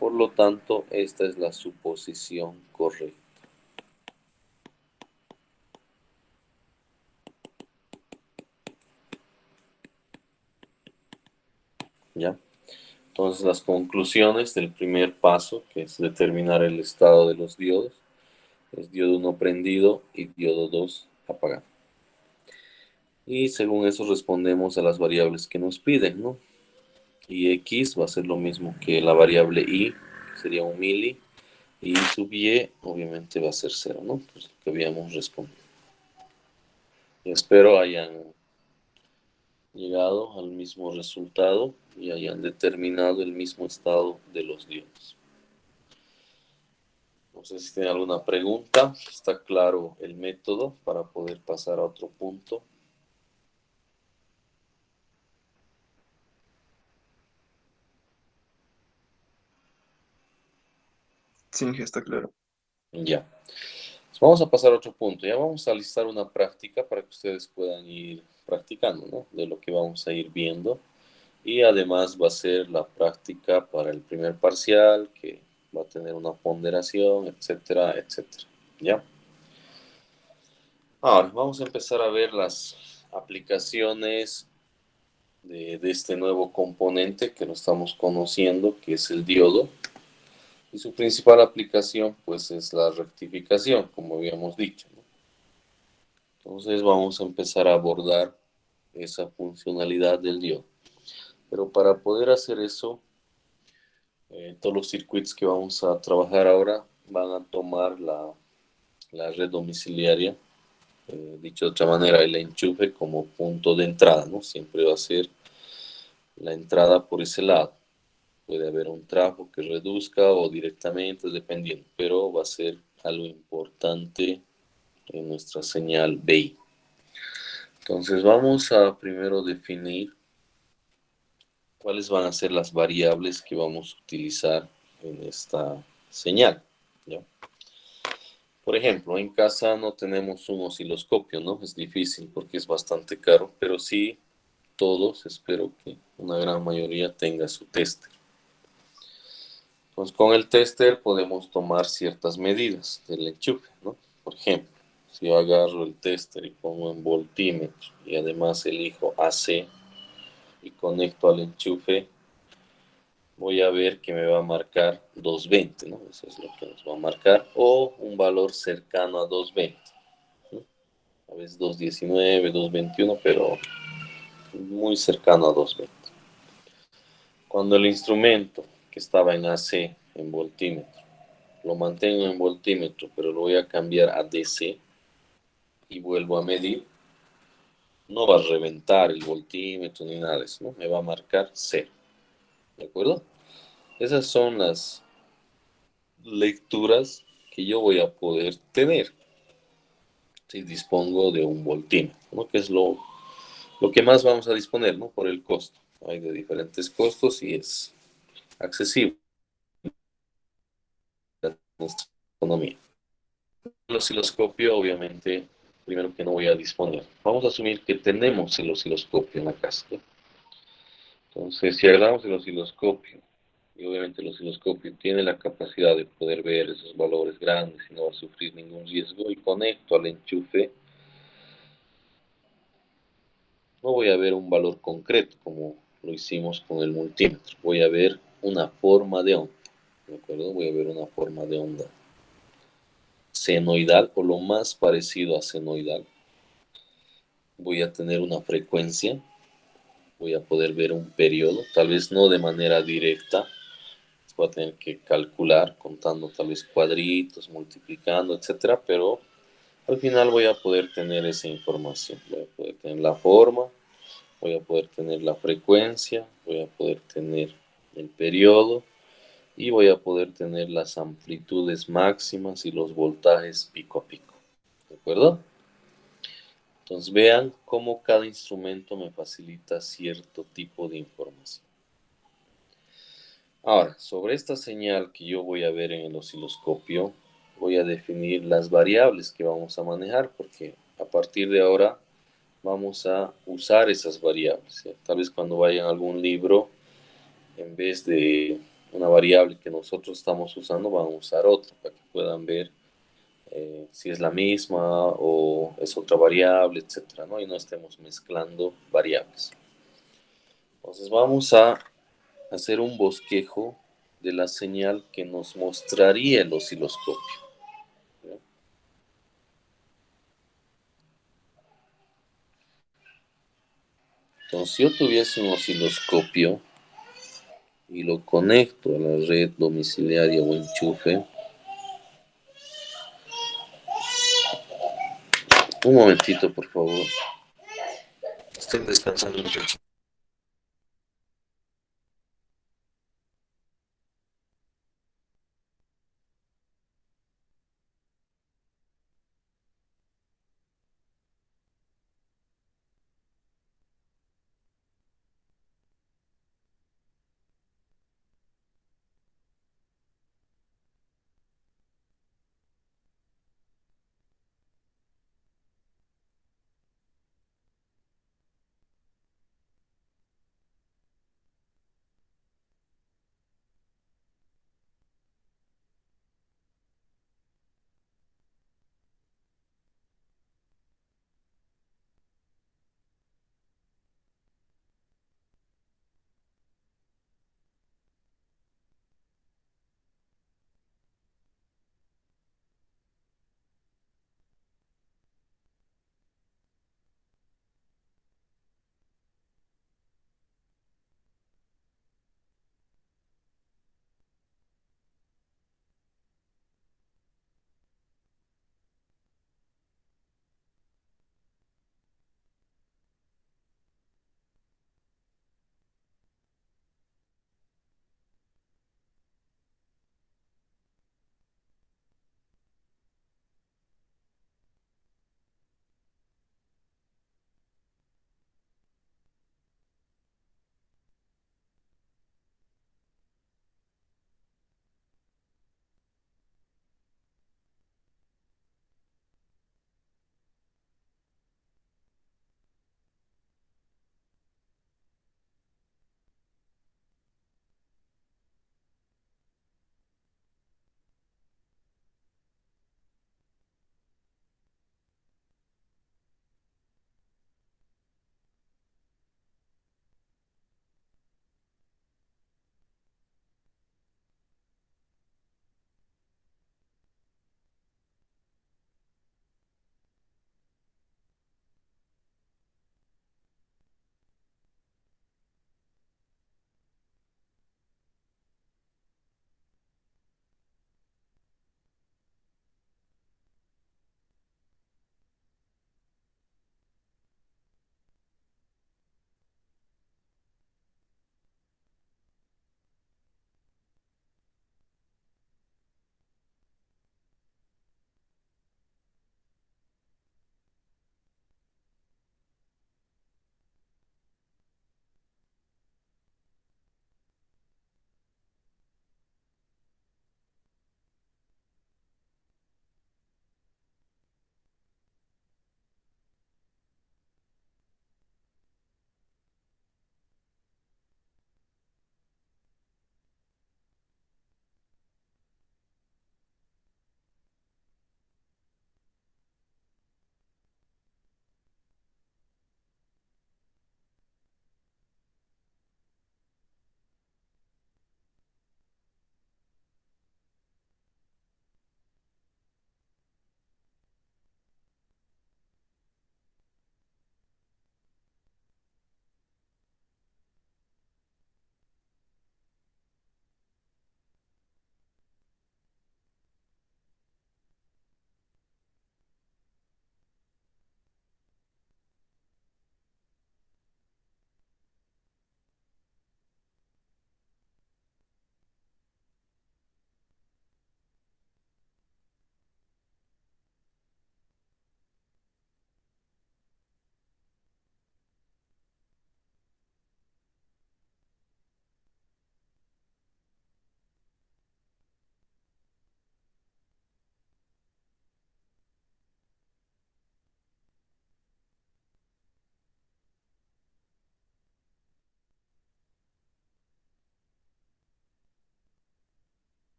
A: Por lo tanto, esta es la suposición correcta. ¿Ya? Entonces, las conclusiones del primer paso, que es determinar el estado de los diodos, es diodo 1 prendido y diodo 2 apagado. Y según eso respondemos a las variables que nos piden, ¿no? Y X va a ser lo mismo que la variable Y, que sería 1 mili, y sub Y obviamente va a ser 0, ¿no? Pues lo que habíamos respondido. Y espero hayan llegado al mismo resultado y hayan determinado el mismo estado de los diodos. No sé si tienen alguna pregunta. ¿Está claro el método para poder pasar a otro punto?
D: Sí, ya está claro.
A: Ya. Pues vamos a pasar a otro punto. Ya vamos a listar una práctica para que ustedes puedan ir practicando, ¿no? De lo que vamos a ir viendo. Y además va a ser la práctica para el primer parcial, que va a tener una ponderación, etcétera, etcétera. ¿Ya? Ahora, vamos a empezar a ver las aplicaciones de este nuevo componente que lo estamos conociendo, que es el diodo. Y su principal aplicación, pues, es la rectificación, como habíamos dicho, ¿no? Entonces vamos a empezar a abordar esa funcionalidad del diodo. Pero para poder hacer eso, todos los circuitos que vamos a trabajar ahora van a tomar la red domiciliaria, dicho de otra manera, el enchufe como punto de entrada, ¿no? Siempre va a ser la entrada por ese lado. Puede haber un trabajo que reduzca o directamente, dependiendo, pero va a ser algo importante en nuestra señal BI. Entonces vamos a primero definir cuáles van a ser las variables que vamos a utilizar en esta señal, ¿ya? Por ejemplo, en casa no tenemos un osciloscopio, ¿no? Es difícil porque es bastante caro, pero sí todos, espero que una gran mayoría tenga su tester. Pues con el tester podemos tomar ciertas medidas del enchufe, ¿no? Por ejemplo, si yo agarro el tester y pongo en voltímetro y además elijo AC y conecto al enchufe, voy a ver que me va a marcar 220, ¿no? Eso es lo que nos va a marcar, o un valor cercano a 220, ¿no? A veces 219, 221, pero muy cercano a 220. Cuando el instrumento que estaba en AC, en voltímetro, lo mantengo en voltímetro, pero lo voy a cambiar a DC y vuelvo a medir, no va a reventar el voltímetro ni nada de eso, ¿no? Me va a marcar cero, ¿de acuerdo? Esas son las lecturas que yo voy a poder tener si dispongo de un voltímetro, ¿no? Que es lo que más vamos a disponer, ¿no? Por el costo. Hay de diferentes costos y es accesible a nuestra economía. El osciloscopio, obviamente, primero que no voy a disponer. Vamos a asumir que tenemos el osciloscopio en la casa, ¿no? Entonces, si agarramos el osciloscopio, y obviamente el osciloscopio tiene la capacidad de poder ver esos valores grandes y no va a sufrir ningún riesgo, y conecto al enchufe, no voy a ver un valor concreto como lo hicimos con el multímetro. Voy a ver una forma de onda, ¿de acuerdo? Voy a ver una forma de onda senoidal o lo más parecido a senoidal. Voy a tener una frecuencia, voy a poder ver un periodo, tal vez no de manera directa, voy a tener que calcular contando tal vez cuadritos, multiplicando, etcétera, pero al final voy a poder tener esa información. Voy a poder tener la forma, voy a poder tener la frecuencia, voy a poder tener el periodo y voy a poder tener las amplitudes máximas y los voltajes pico a pico. ¿De acuerdo? Entonces vean cómo cada instrumento me facilita cierto tipo de información. Ahora, sobre esta señal que yo voy a ver en el osciloscopio, voy a definir las variables que vamos a manejar, porque a partir de ahora vamos a usar esas variables, ¿sí? Tal vez cuando vayan a algún libro, en vez de una variable que nosotros estamos usando, van a usar otra, para que puedan ver si es la misma o es otra variable, etcétera, ¿no? Y no estemos mezclando variables. Entonces vamos a hacer un bosquejo de la señal que nos mostraría el osciloscopio, ¿ya? Entonces, si yo tuviese un osciloscopio y lo conecto a la red domiciliaria o enchufe, un momentito, por favor. Estoy descansando un poquito.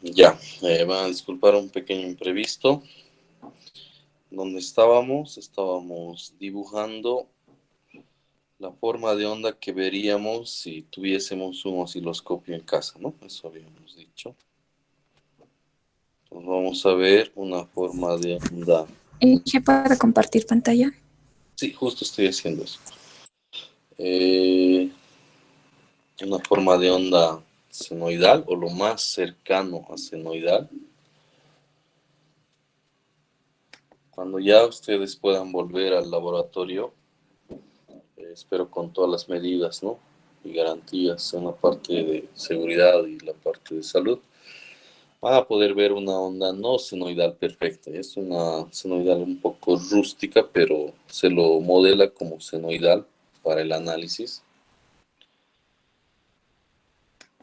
A: Ya, van a disculpar un pequeño imprevisto. ¿Dónde estábamos? Estábamos dibujando la forma de onda que veríamos si tuviésemos un osciloscopio en casa, ¿no? Eso habíamos dicho. Entonces vamos a ver una forma de onda.
E: ¿Ya puedo compartir pantalla?
A: Sí, justo estoy haciendo eso. Una forma de onda senoidal o lo más cercano a senoidal. Cuando ya ustedes puedan volver al laboratorio, espero con todas las medidas, ¿no? Y garantías en la parte de seguridad y la parte de salud, van a poder ver una onda no senoidal perfecta. Es una senoidal un poco rústica, pero se lo modela como senoidal para el análisis.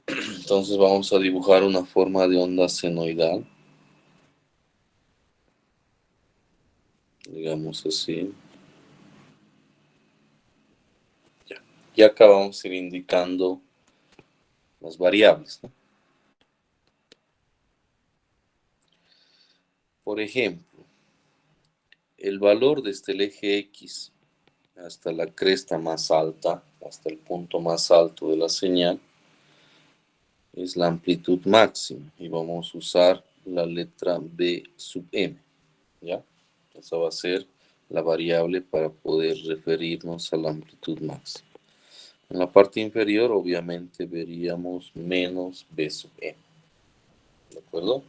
A: Entonces vamos a dibujar una forma de onda senoidal. Digamos así. Ya. Y acá vamos a ir indicando las variables, ¿no? Por ejemplo, el valor desde el eje X hasta la cresta más alta, hasta el punto más alto de la señal, es la amplitud máxima. Y vamos a usar la letra B sub m, ¿ya? Esa va a ser la variable para poder referirnos a la amplitud máxima. En la parte inferior, obviamente, veríamos menos B sub m. ¿De acuerdo?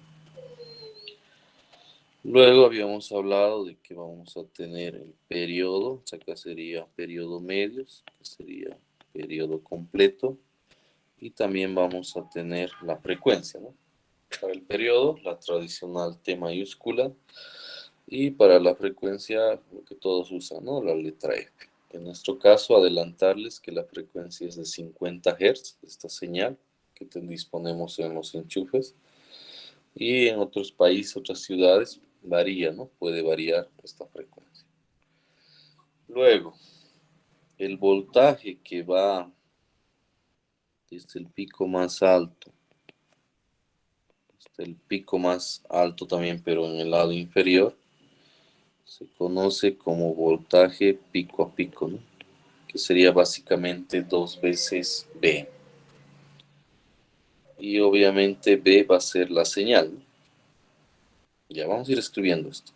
A: Luego habíamos hablado de que vamos a tener el periodo, o sea, acá sería periodo medios, que sería periodo completo, y también vamos a tener la frecuencia, ¿no? Para el periodo, la tradicional T mayúscula, y para la frecuencia, lo que todos usan, ¿no? La letra F. En nuestro caso, adelantarles que la frecuencia es de 50 Hz, esta señal que disponemos en los enchufes, y en otros países, otras ciudades, varía, ¿no? Puede variar esta frecuencia. Luego, el voltaje que va desde el pico más alto hasta el pico más alto también, pero en el lado inferior, se conoce como voltaje pico a pico, ¿no? Que sería básicamente 2 veces B. Y obviamente B va a ser la señal, ¿no? Ya vamos a ir escribiendo esto.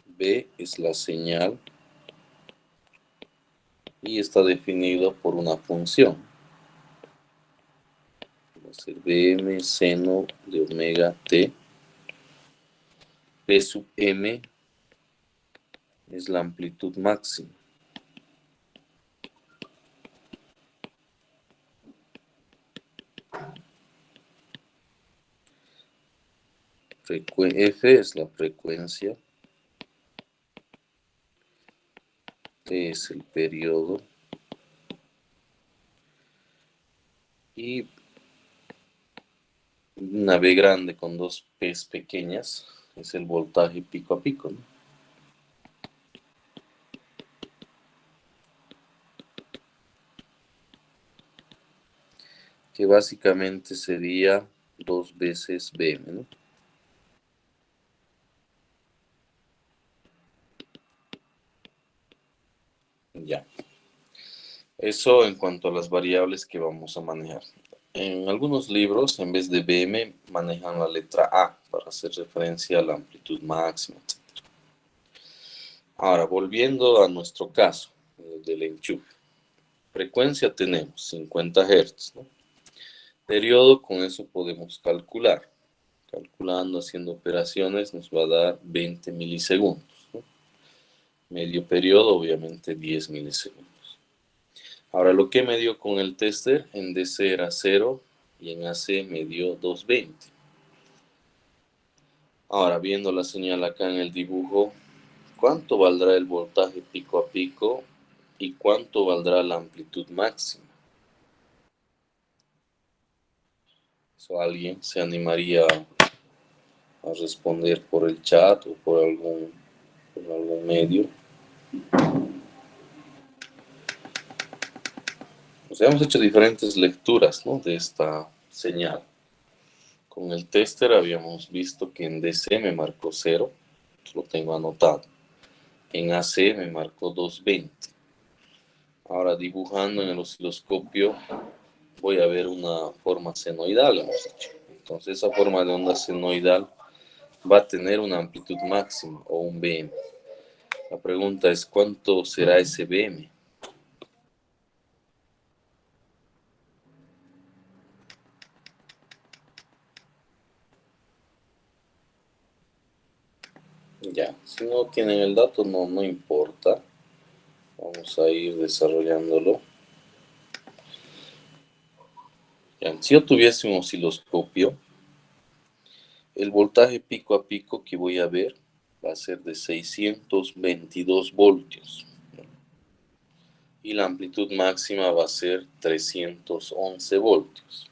A: B es la señal y está definido por una función. Va a ser Bm seno de omega t. P sub m es la amplitud máxima. F es la frecuencia. T es el periodo. Y una B grande con dos P's pequeñas es el voltaje pico a pico, ¿no? Que básicamente sería 2 veces Bm, ¿no? Ya. Eso en cuanto a las variables que vamos a manejar. En algunos libros, en vez de Bm, manejan la letra A para hacer referencia a la amplitud máxima, etc. Ahora, volviendo a nuestro caso del enchufe. Frecuencia tenemos 50 Hz, ¿no? Periodo, con eso podemos calcular. Calculando, haciendo operaciones, nos va a dar 20 milisegundos, ¿no? Medio periodo, obviamente 10 milisegundos. Ahora, lo que me dio con el tester, en DC era 0 y en AC me dio 220. Ahora, viendo la señal acá en el dibujo, ¿cuánto valdrá el voltaje pico a pico y cuánto valdrá la amplitud máxima? ¿Eso alguien se animaría a responder por el chat o por algún medio? Pues hemos hecho diferentes lecturas, ¿no?, de esta señal. Con el tester habíamos visto que en DC me marcó 0, lo tengo anotado. En AC me marcó 220. Ahora dibujando en el osciloscopio voy a ver una forma senoidal, hemos dicho. Entonces esa forma de onda senoidal va a tener una amplitud máxima o un BM. La pregunta es, ¿cuánto será ese BM? Ya, si no tienen el dato, no importa. Vamos a ir desarrollándolo. Ya, si yo tuviese un osciloscopio, el voltaje pico a pico que voy a ver va a ser de 622 voltios. Y la amplitud máxima va a ser 311 voltios.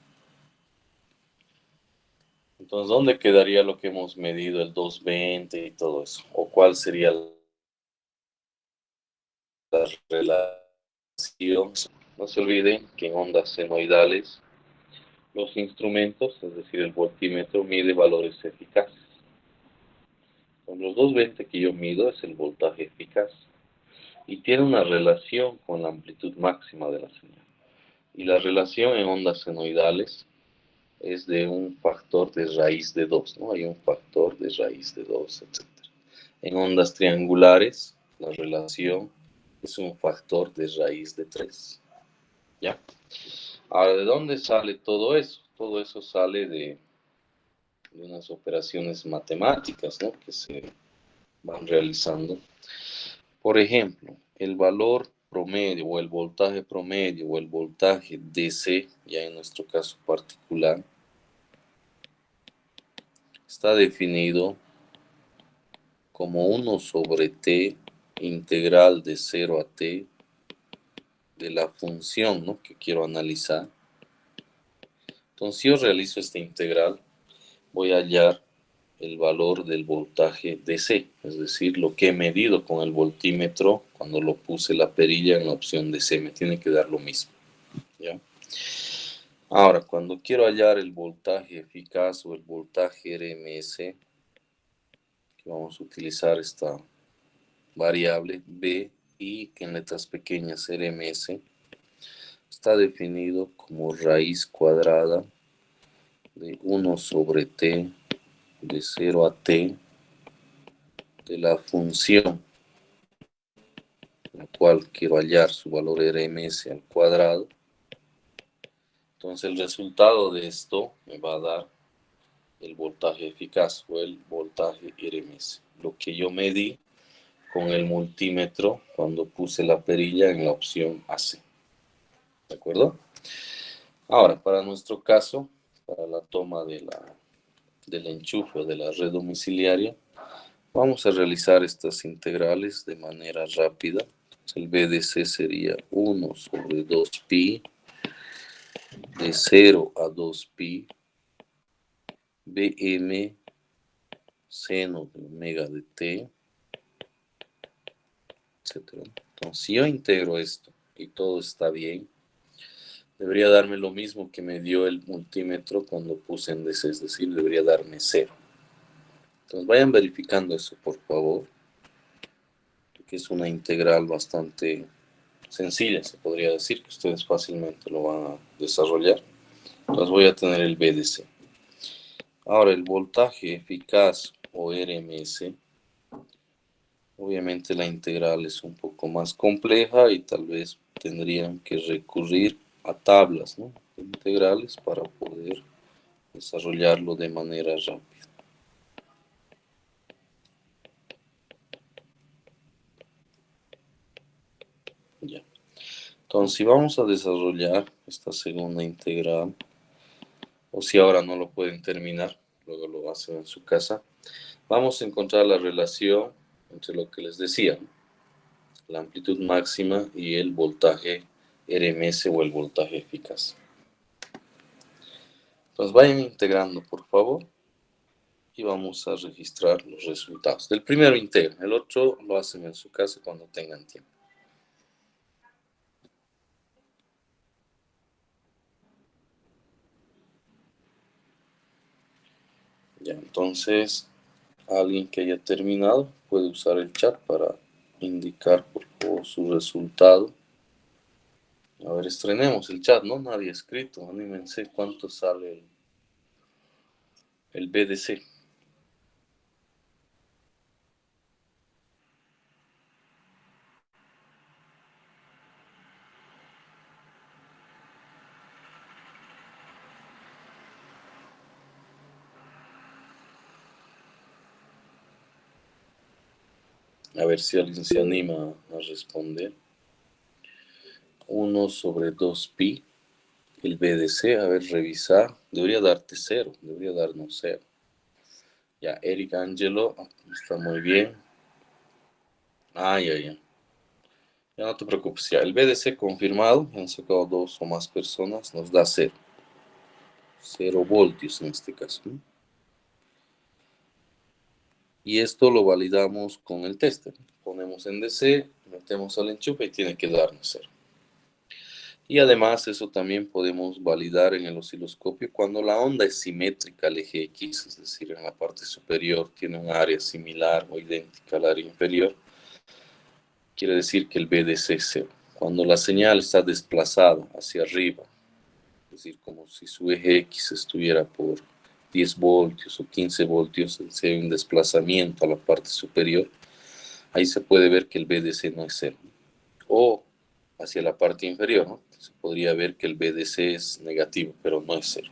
A: Entonces, ¿dónde quedaría lo que hemos medido, el 220 y todo eso? ¿O cuál sería la relación? No se olviden que en ondas senoidales los instrumentos, es decir, el voltímetro, mide valores eficaces. Con los 220 que yo mido es el voltaje eficaz y tiene una relación con la amplitud máxima de la señal. Y la relación en ondas senoidales es de un factor de raíz de 2, ¿no? Hay un factor de raíz de 2, etc. En ondas triangulares, la relación es un factor de raíz de 3. ¿Ya? Ahora, ¿de dónde sale todo eso? Todo eso sale de unas operaciones matemáticas, ¿no?, que se van realizando. Por ejemplo, el valor promedio o el voltaje promedio o el voltaje DC, ya en nuestro caso particular, está definido como 1 sobre t integral de 0 a t de la función, ¿no?, que quiero analizar. Entonces, si yo realizo esta integral, voy a hallar el valor del voltaje DC, es decir, lo que he medido con el voltímetro cuando lo puse la perilla en la opción DC, me tiene que dar lo mismo, ¿ya? Ahora, cuando quiero hallar el voltaje eficaz o el voltaje RMS, vamos a utilizar esta variable B y que en letras pequeñas RMS está definido como raíz cuadrada de 1 sobre t de 0 a t de la función la cual quiero hallar su valor RMS al cuadrado. Entonces el resultado de esto me va a dar el voltaje eficaz o el voltaje RMS, lo que yo medí con el multímetro cuando puse la perilla en la opción AC. ¿De acuerdo? Ahora, para nuestro caso, para la toma del enchufe o de la red domiciliaria, vamos a realizar estas integrales de manera rápida. El BDC sería 1 sobre 2pi de 0 a 2pi Bm seno de omega de t, etc. Entonces, si yo integro esto y todo está bien, debería darme lo mismo que me dio el multímetro cuando puse en DC, es decir, debería darme 0. Entonces, vayan verificando eso, por favor, que es una integral bastante sencilla, se podría decir, que ustedes fácilmente lo van a desarrollar. Entonces voy a tener el BDC. Ahora el voltaje eficaz o RMS, obviamente la integral es un poco más compleja y tal vez tendrían que recurrir a tablas, ¿no?, integrales para poder desarrollarlo de manera rápida. Ya. Entonces, si vamos a desarrollar esta segunda integral, o si ahora no lo pueden terminar, luego lo hacen en su casa, vamos a encontrar la relación entre lo que les decía, la amplitud máxima y el voltaje RMS o el voltaje eficaz. Entonces vayan integrando, por favor, y vamos a registrar los resultados. Del primero integran, el otro lo hacen en su casa cuando tengan tiempo. Ya, entonces, alguien que haya terminado puede usar el chat para indicar por favor su resultado. A ver, estrenemos el chat, ¿no? Nadie ha escrito. Anímense cuánto sale el BDC. A ver si alguien se anima a responder. 1 sobre 2pi. El BDC, a ver, revisar. Debería darte 0. Debería darnos 0. Ya, Eric Angelo. Está muy bien. Ya. Ya no te preocupes. Ya, el BDC confirmado. Han sacado 2 o más personas. Nos da 0. 0 voltios en este caso, ¿no? Y esto lo validamos con el tester. Ponemos en DC, metemos al enchufe y tiene que darnos 0. Y además eso también podemos validar en el osciloscopio cuando la onda es simétrica al eje X, es decir, en la parte superior tiene un área similar o idéntica al área inferior. Quiere decir que el BDC es 0. Cuando la señal está desplazada hacia arriba, es decir, como si su eje X estuviera por 10 voltios o 15 voltios, si hay un desplazamiento a la parte superior, ahí se puede ver que el BDC no es 0. O hacia la parte inferior, ¿no? Se podría ver que el BDC es negativo, pero no es 0.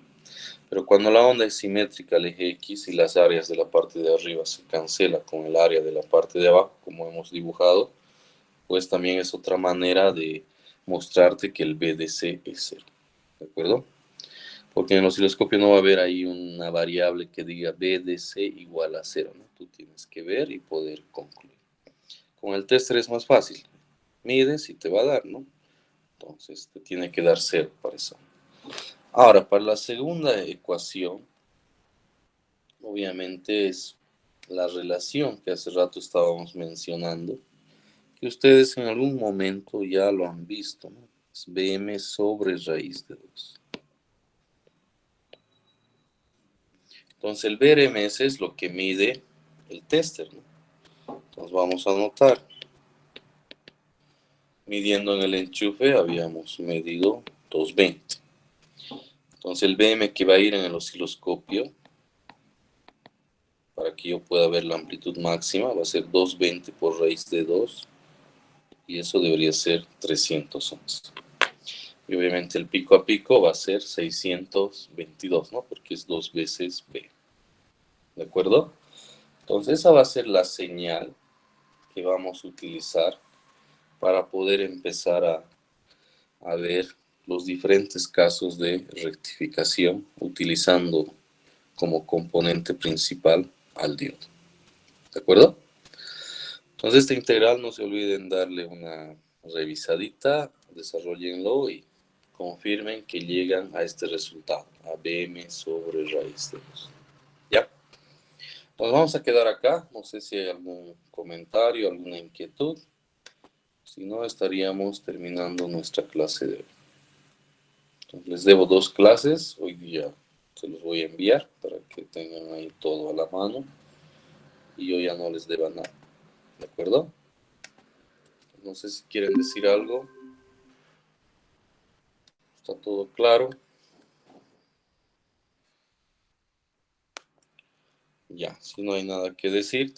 A: Pero cuando la onda es simétrica al eje X y las áreas de la parte de arriba se cancelan con el área de la parte de abajo, como hemos dibujado, pues también es otra manera de mostrarte que el BDC es 0. ¿De acuerdo? Porque en el osciloscopio no va a haber ahí una variable que diga BDC igual a 0, ¿no? Tú tienes que ver y poder concluir. Con el tester es más fácil. Mides y te va a dar, ¿no? Entonces te tiene que dar 0 para eso. Ahora, para la segunda ecuación, obviamente es la relación que hace rato estábamos mencionando, que ustedes en algún momento ya lo han visto, ¿no? Es BM sobre raíz de 2. Entonces el BRMS es lo que mide el tester, ¿no? Entonces vamos a anotar. Midiendo en el enchufe habíamos medido 220. Entonces el BM que va a ir en el osciloscopio, para que yo pueda ver la amplitud máxima, va a ser 220 por raíz de 2. Y eso debería ser 311. Y obviamente el pico a pico va a ser 622, ¿no? Porque es 2 veces B. ¿De acuerdo? Entonces esa va a ser la señal que vamos a utilizar para poder empezar a ver los diferentes casos de rectificación utilizando como componente principal al diodo. ¿De acuerdo? Entonces esta integral no se olviden darle una revisadita, desarrollenlo y confirmen que llegan a este resultado, a BM sobre raíz de 2. ¿Ya? Nos vamos a quedar acá, no sé si hay algún comentario, alguna inquietud. Si no, estaríamos terminando nuestra clase de hoy. Entonces, les debo 2 clases, hoy día se los voy a enviar para que tengan ahí todo a la mano y yo ya no les deba nada. ¿De acuerdo? No sé si quieren decir algo. ¿Está todo claro? Ya, si no hay nada que decir.